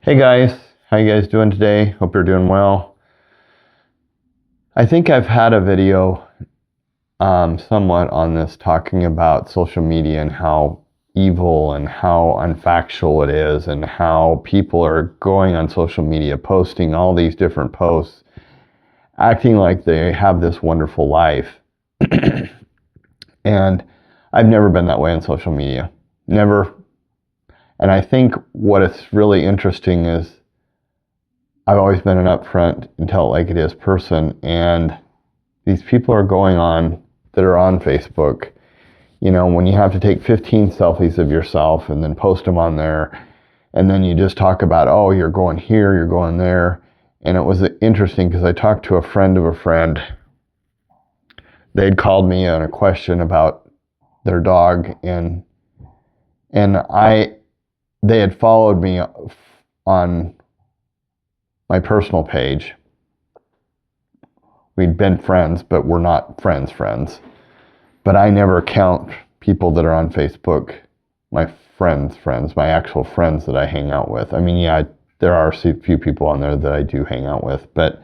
Hey guys, how you guys doing today? Hope you're doing well. I think I've had a video somewhat on this talking about social media and how evil and how unfactual it is and how people are going on social media posting all these different posts acting like they have this wonderful life. And I've never been that way on social media. Never. And I think what is really interesting is I've always been an upfront and tell it like it is person, and these people are going on that are on Facebook. You know, when you have to take 15 selfies of yourself and then post them on there, and then you just talk about, oh, you're going here, you're going there. And it was interesting because I talked to a friend of a friend. They'd called me on a question about their dog, and they had followed me on my personal page. We'd been friends, but we're not friends. But I never count people that are on Facebook my friends, my actual friends that I hang out with. I mean, yeah, there are a few people on there that I do hang out with, but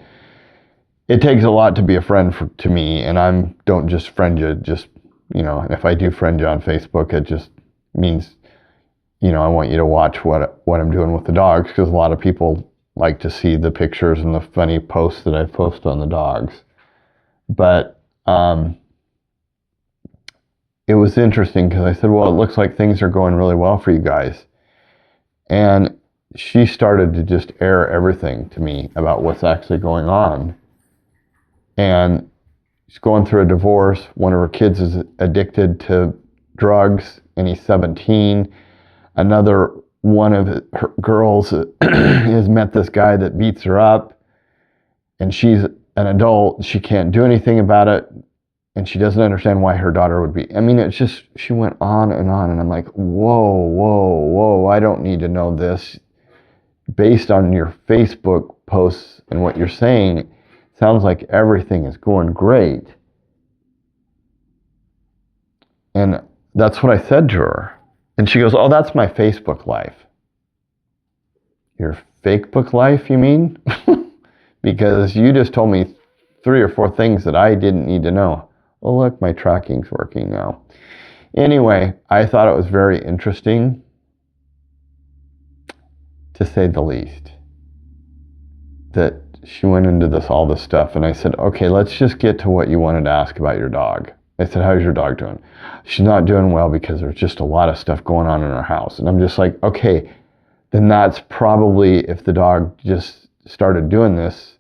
it takes a lot to be a friend to me, and don't just friend you, just, you know, if I do friend you on Facebook, it just means, you know, I want you to watch what I'm doing with the dogs, because a lot of people like to see the pictures and the funny posts that I post on the dogs. But it was interesting because I said, well, it looks like things are going really well for you guys. And she started to just air everything to me about what's actually going on. And she's going through a divorce. One of her kids is addicted to drugs, and he's 17. Another one of her girls has met this guy that beats her up, and she's an adult. She can't do anything about it, and she doesn't understand why her daughter would be. I mean, it's just, she went on, and I'm like, whoa, I don't need to know this. Based on your Facebook posts and what you're saying, it sounds like everything is going great. And that's what I said to her. And she goes, oh, that's my Facebook life. Your Facebook life, you mean? Because you just told me 3 or 4 things that I didn't need to know. Oh, look, my tracking's working now. Anyway, I thought it was very interesting, to say the least, that she went into all this stuff. And I said, okay, let's just get to what you wanted to ask about your dog. I said, how's your dog doing? She's not doing well because there's just a lot of stuff going on in our house. And I'm just like, okay, then that's probably if the dog just started doing this.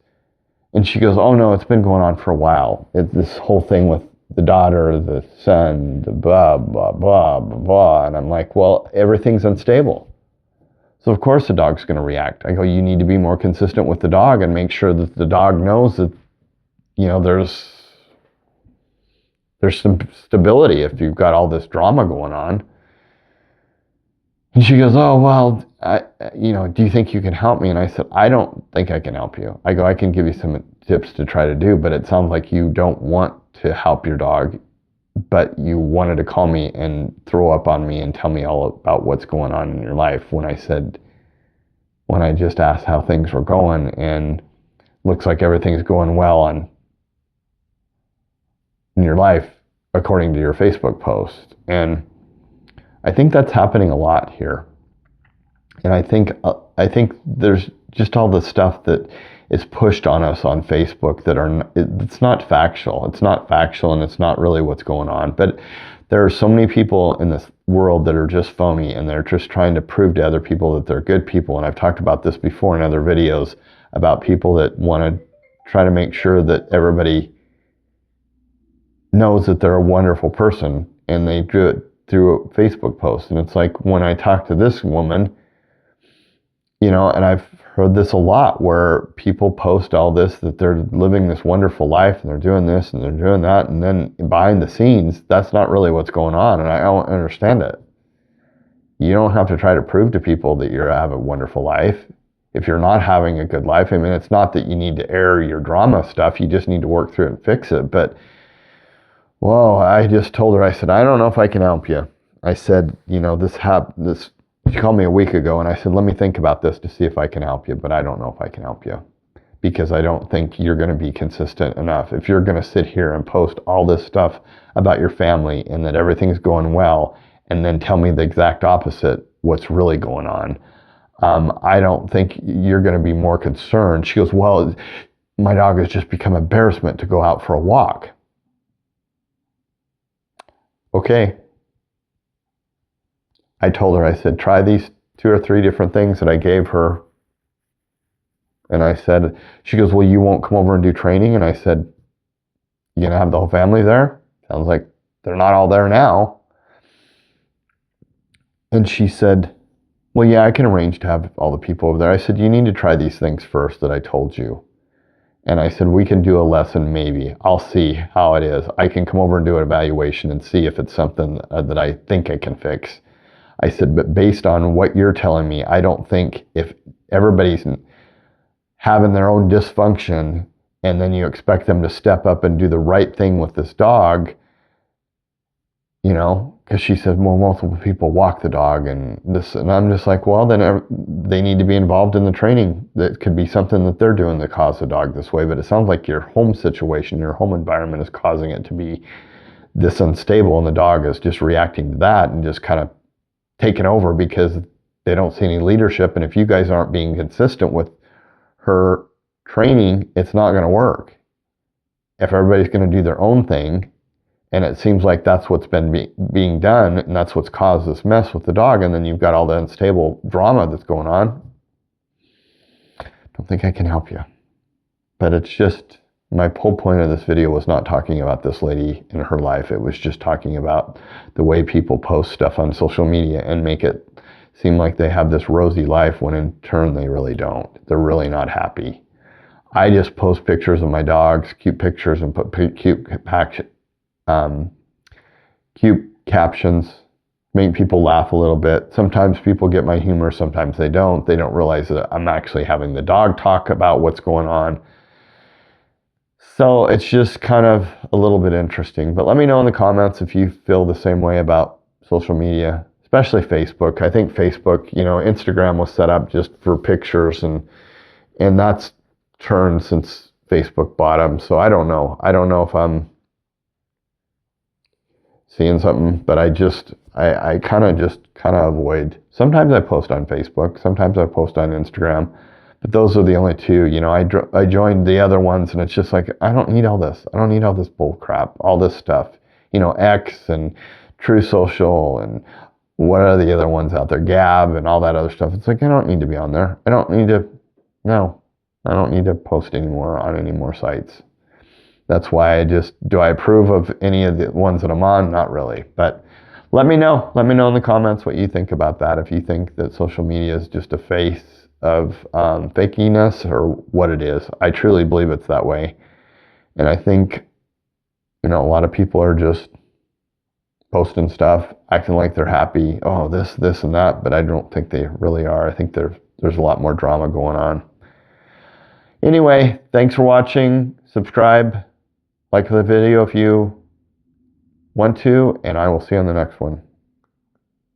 And she goes, oh no, it's been going on for a while. This whole thing with the daughter, the son, the blah, blah, blah, blah, blah. And I'm like, well, everything's unstable. So of course the dog's going to react. I go, you need to be more consistent with the dog and make sure that the dog knows that, you know, there's some stability if you've got all this drama going on. And she goes, oh, well, do you think you can help me? And I said, I don't think I can help you. I go, I can give you some tips to try to do, but it sounds like you don't want to help your dog, but you wanted to call me and throw up on me and tell me all about what's going on in your life when I just asked how things were going, and looks like everything's going well in your life according to your Facebook post. And I think that's happening a lot here. And I think there's just all the stuff that is pushed on us on Facebook it's not factual. It's not factual, and it's not really what's going on. But there are so many people in this world that are just phony, and they're just trying to prove to other people that they're good people. And I've talked about this before in other videos about people that want to try to make sure that everybody knows that they're a wonderful person, and they do it through a Facebook post. And it's like when I talk to this woman, you know, and I've heard this a lot where people post all this, that they're living this wonderful life and they're doing this and they're doing that, and then behind the scenes, that's not really what's going on, and I don't understand it. You don't have to try to prove to people that you have a wonderful life if you're not having a good life. I mean, it's not that you need to air your drama stuff, you just need to work through it and fix it. But well, I just told her, I said, I don't know if I can help you. I said, you know, this She called me a week ago, and I said, let me think about this to see if I can help you, but I don't know if I can help you because I don't think you're going to be consistent enough. If you're going to sit here and post all this stuff about your family and that everything's going well, and then tell me the exact opposite, what's really going on, I don't think you're going to be more concerned. She goes, well, my dog has just become an embarrassment to go out for a walk. Okay. I told her, I said, try these 2 or 3 different things that I gave her. And I said, she goes, well, you won't come over and do training? And I said, you going to have the whole family there? Sounds like they're not all there now. And she said, well, yeah, I can arrange to have all the people over there. I said, you need to try these things first that I told you. And I said, we can do a lesson maybe. I'll see how it is. I can come over and do an evaluation and see if it's something that I think I can fix. I said, but based on what you're telling me, I don't think if everybody's having their own dysfunction and then you expect them to step up and do the right thing with this dog, you know, because she said, well, multiple people walk the dog and this, and I'm just like, well, then they need to be involved in the training. That could be something that they're doing that caused the dog this way, but it sounds like your home situation, your home environment is causing it to be this unstable, and the dog is just reacting to that and just kind of taken over because they don't see any leadership. And if you guys aren't being consistent with her training, it's not going to work. If everybody's going to do their own thing, and it seems like that's what's been being done, and that's what's caused this mess with the dog, and then you've got all the unstable drama that's going on, don't think I can help you. But it's just, my whole point of this video was not talking about this lady and her life. It was just talking about the way people post stuff on social media and make it seem like they have this rosy life when in turn they really don't. They're really not happy. I just post pictures of my dogs, cute pictures, and put cute captions, make people laugh a little bit. Sometimes people get my humor, sometimes they don't. They don't realize that I'm actually having the dog talk about what's going on. So it's just kind of a little bit interesting. But let me know in the comments if you feel the same way about social media, especially Facebook. I think Facebook, you know, Instagram was set up just for pictures, and that's turned since Facebook bought them. So I don't know. I don't know if I'm seeing something, but I kind of avoid. Sometimes I post on Facebook, sometimes I post on Instagram, but those are the only 2. You know, I joined the other ones, and it's just like, I don't need all this. I don't need all this bull crap, all this stuff. You know, X and True Social and what are the other ones out there, Gab and all that other stuff. It's like, I don't need to be on there. I don't need to post anymore on any more sites. That's why do I approve of any of the ones that I'm on? Not really. But let me know. Let me know in the comments what you think about that. If you think that social media is just a face of fakiness or what it is. I truly believe it's that way. And I think, you know, a lot of people are just posting stuff, acting like they're happy. Oh, this, and that. But I don't think they really are. I think there's a lot more drama going on. Anyway, thanks for watching. Subscribe. Like the video if you want to, and I will see you on the next one.